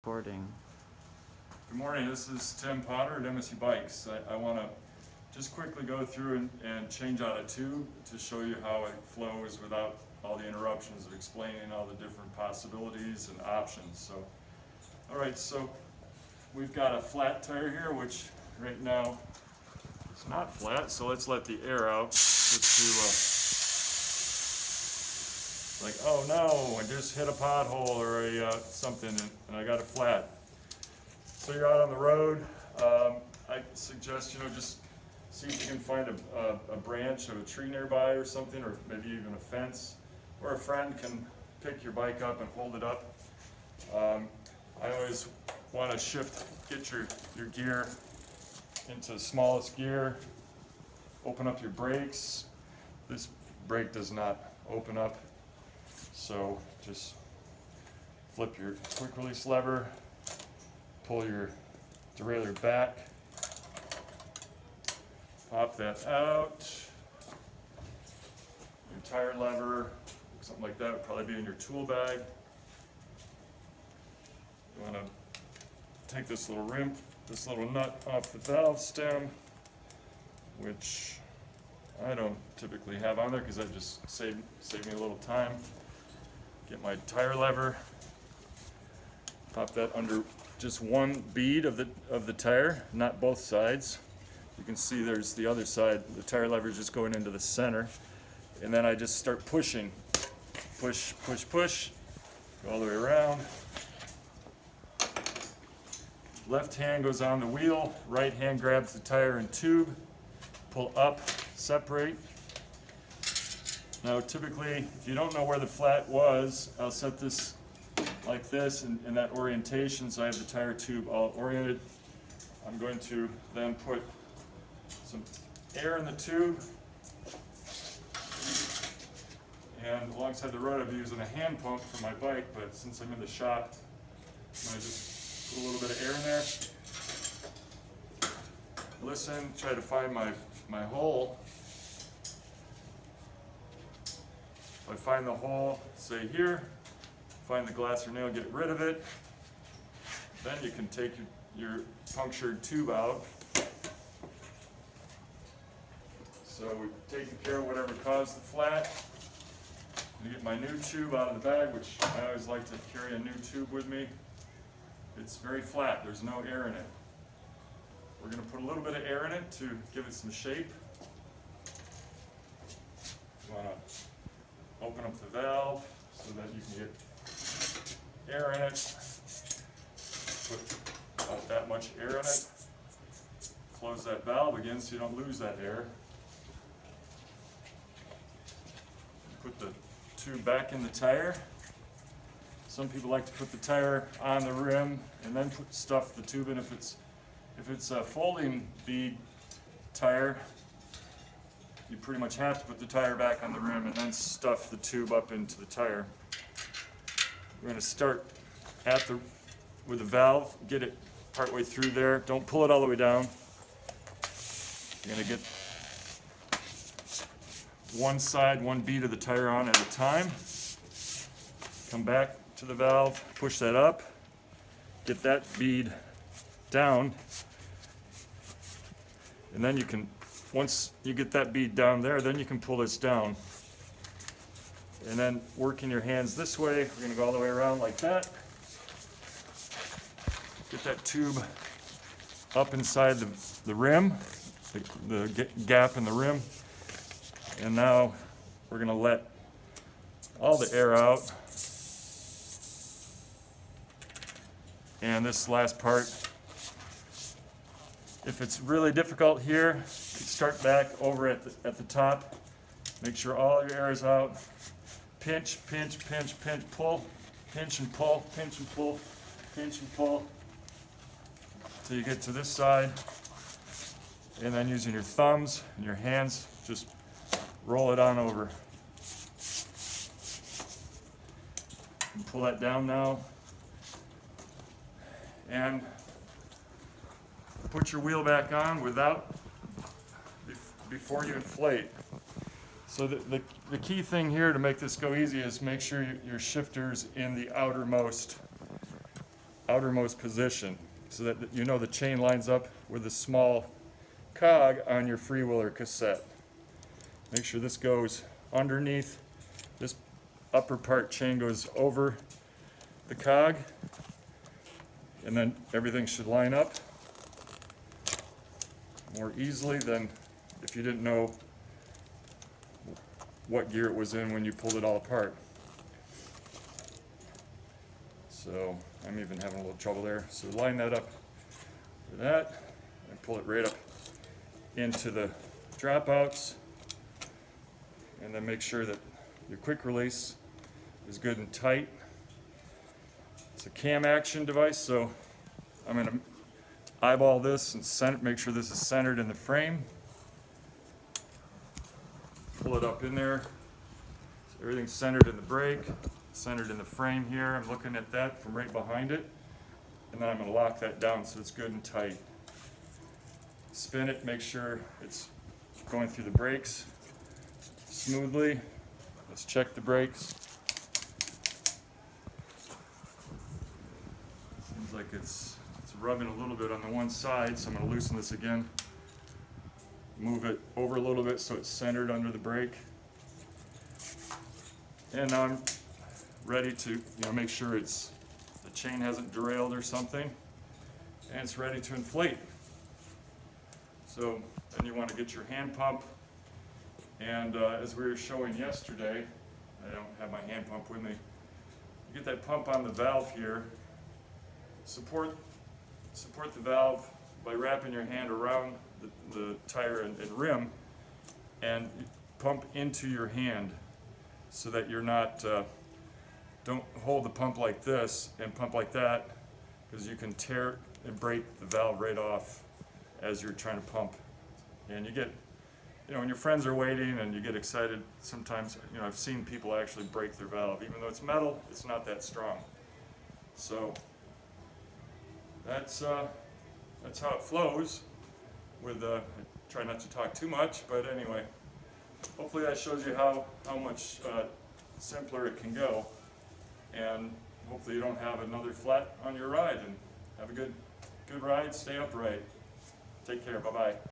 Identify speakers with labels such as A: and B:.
A: Recording.
B: Good morning, this is Tim Potter at MSU Bikes. I want to just quickly go through and change out a tube to show you how it flows without all the interruptions of explaining all the different possibilities and options. So, alright, so we've got a flat tire here, which right now is not flat, so let's let the air out just to like, oh no, I just hit a pothole or something and I got it flat. So you're out on the road. I suggest, just see if you can find a branch of a tree nearby or something, or maybe even a fence, or a friend can pick your bike up and hold it up. I always want to get your gear into the smallest gear, open up your brakes. This brake does not open up. So just flip your quick release lever, pull your derailleur back, pop that out. Your tire lever, something like that would probably be in your tool bag. You want to take this little nut off the valve stem, which I don't typically have on there because that just saved me a little time. Get my tire lever, pop that under just one bead of the tire, not both sides. You can see there's the other side. The tire lever is just going into the center, and then I just start pushing, push, go all the way around. Left hand goes on the wheel, right hand grabs the tire and tube, pull up, separate. Now typically, if you don't know where the flat was, I'll set this like this in that orientation so I have the tire tube all oriented. I'm going to then put some air in the tube, and alongside the road I'll be using a hand pump for my bike, but since I'm in the shop, I'm going to just put a little bit of air in there. Listen, try to find my hole. If I find the hole, say here, find the glass or nail, get rid of it. Then you can take your punctured tube out. So we've taken care of whatever caused the flat. I'm going to get my new tube out of the bag, which I always like to carry a new tube with me. It's very flat, there's no air in it. We're going to put a little bit of air in it to give it some shape. You want to open up the valve so that you can get air in it. Put about that much air in it. Close that valve again so you don't lose that air. Put the tube back in the tire. Some people like to put the tire on the rim and then stuff the tube in. If it's a folding bead tire, you pretty much have to put the tire back on the rim and then stuff the tube up into the tire. We're going to start with the valve, get it partway through there. Don't pull it all the way down. You're going to get one bead of the tire on at a time. Come back to the valve, push that up, get that bead down, and then once you get that bead down there, then you can pull this down. And then working your hands this way, we're going to go all the way around like that. Get that tube up inside the rim, the gap in the rim. And now we're going to let all the air out. And this last part, if it's really difficult here, start back over at the top. Make sure all your air is out. Pinch, pull, pinch and pull, pinch and pull, pinch and pull, till you get to this side. And then using your thumbs and your hands, just roll it on over. And pull that down now. And put your wheel back on before you inflate. So the key thing here to make this go easy is make sure your shifter's in the outermost outermost position so that you know the chain lines up with the small cog on your freewheeler cassette. Make sure this goes underneath, this upper part chain goes over the cog, and then everything should line up more easily than if you didn't know what gear it was in when you pulled it all apart. So I'm even having a little trouble there. So line that up for that and pull it right up into the dropouts, and then make sure that your quick release is good and tight. It's a cam action device, so I'm going to eyeball this and make sure this is centered in the frame. Pull it up in there. So everything's centered in the brake, centered in the frame here. I'm looking at that from right behind it. And then I'm going to lock that down so it's good and tight. Spin it, make sure it's going through the brakes smoothly. Let's check the brakes. Seems like it's rubbing a little bit on the one side, so I'm going to loosen this again. Move it over a little bit so it's centered under the brake. And now I'm ready to make sure the chain hasn't derailed or something, and it's ready to inflate. So then you want to get your hand pump, and as we were showing yesterday, I don't have my hand pump with me. You get that pump on the valve here. Support the valve by wrapping your hand around the tire and rim, and pump into your hand so that you're not, don't hold the pump like this and pump like that, because you can tear and break the valve right off as you're trying to pump. And you get, when your friends are waiting and you get excited, sometimes, I've seen people actually break their valve. Even though it's metal, it's not that strong. So that's how it flows. I try not to talk too much, but anyway, hopefully that shows you how much simpler it can go, and hopefully you don't have another flat on your ride. And have a good ride. Stay upright. Take care. Bye bye.